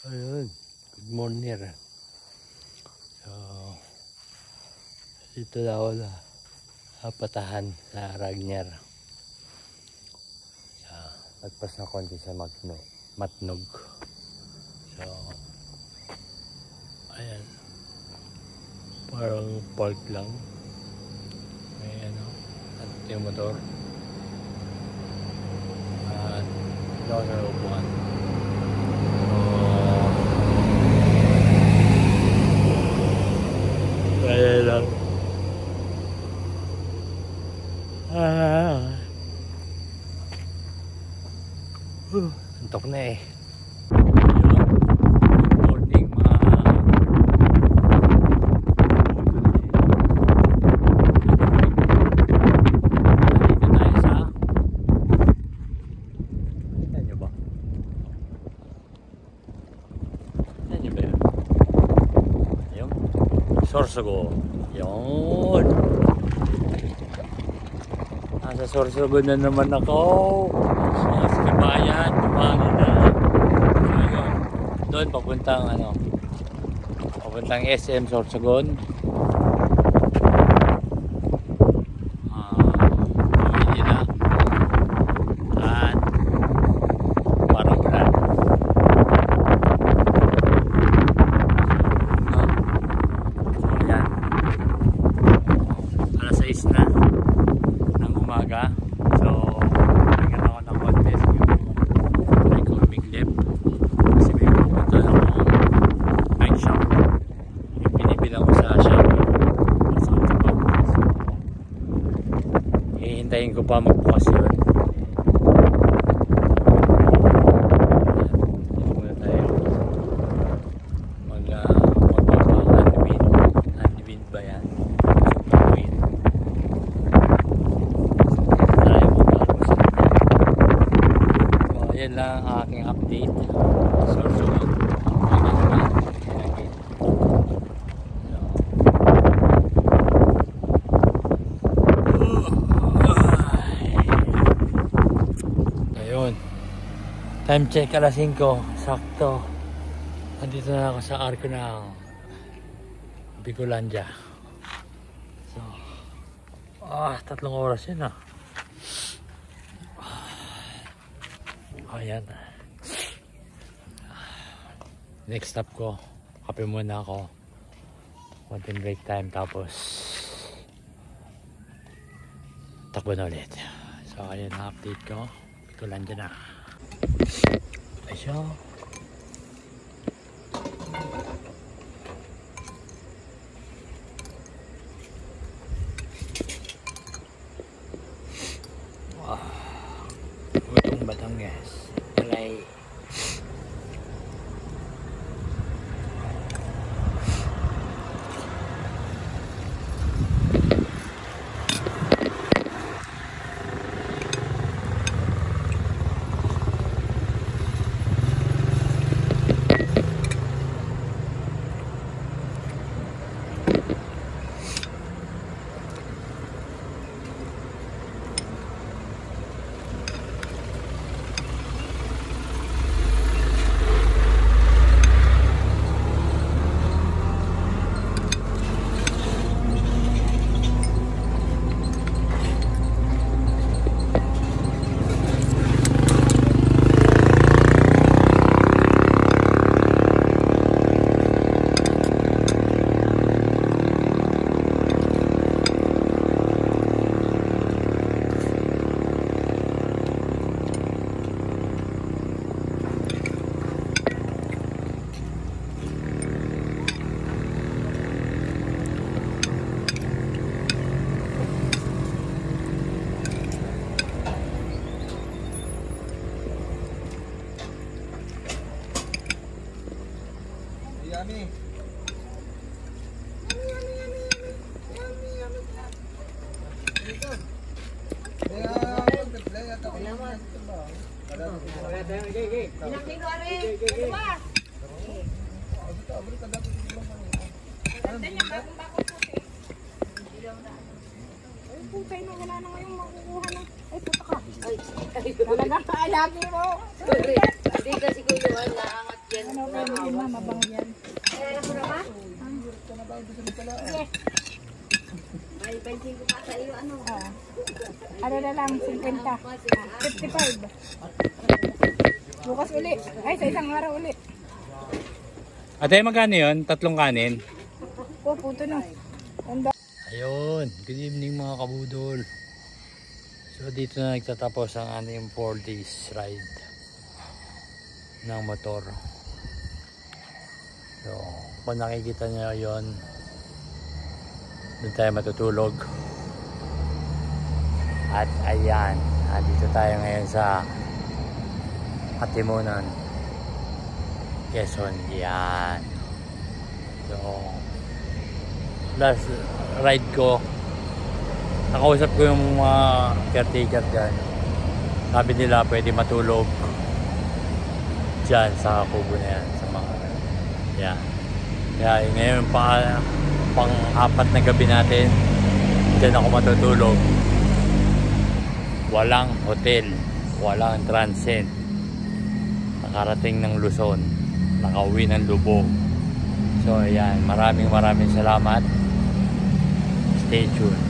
Ayun, good morning. So, dito na ako na patahan sa Ragnar. So, nagpas na konti sa matnog. So, ayan. Parang park lang. May ano yung motor. At doon na upuan. Kaya lang. Antok na eh. Morning Dito tayo sa Yan nyo ba? Yan nyo ba yun? Ayun. Sorsogon. Yun. Nasa Sorsogon na naman ako. Sa kabayan, tumangin na. Ayun. Doon papuntang SM Sorsogon. Pamili na. At parang ulan. So yan. Alas 6 na ng umaga. So tingnan ako ng contest may coming lip kasi may pupunta akong bike shop yung pinibilang ko sa shop sa Antipop. So hihintayin ko pa magbukas yun. Dito muna tayo mag-unwind ba yan? Yan lang ang aking update. Sorsogon. Ayun. Time check alas 5. Sakto. Andito na ako sa arko ng Bicolandia. So, 3 oras yun . Ayan. Next stop ko, kape muna ako. Konting break time tapos takbo na ulit. So ayan ang update ko. Bicolandia na. Ayun. Itong Batangas. Malay. Yummy. Putay na, wala na ngayong makukuha na. Ay, puta ka. Talaga, I love you mo. Hindi kasi kuyuan, naangat Ano ba yung mama bang yan? Ano na lang, 50. 55. Bukas uli. Ay, sa isang araw uli. Ate, magkano yun? 3 kanin? Puto na. Ayun, good evening mga kabudol. So dito na nagtatapos ang ating 4 days ride ng motor. So kung nakikita nyo yun, doon tayo matutulog. At ayan, dito tayo ngayon sa Katimunan, Quezon. Yan. So last ride ko, nakausap ko yung mga caretaker dyan. Sabi nila pwede matulog dyan sa kubo na yan, sa mga yan. Kaya ngayon pang-4 na gabi natin, dyan ako matutulog. Walang hotel, walang transient. Nakarating ng Luzon, nakauwi ng Lubog. So ayan, maraming salamat. Stay tuned.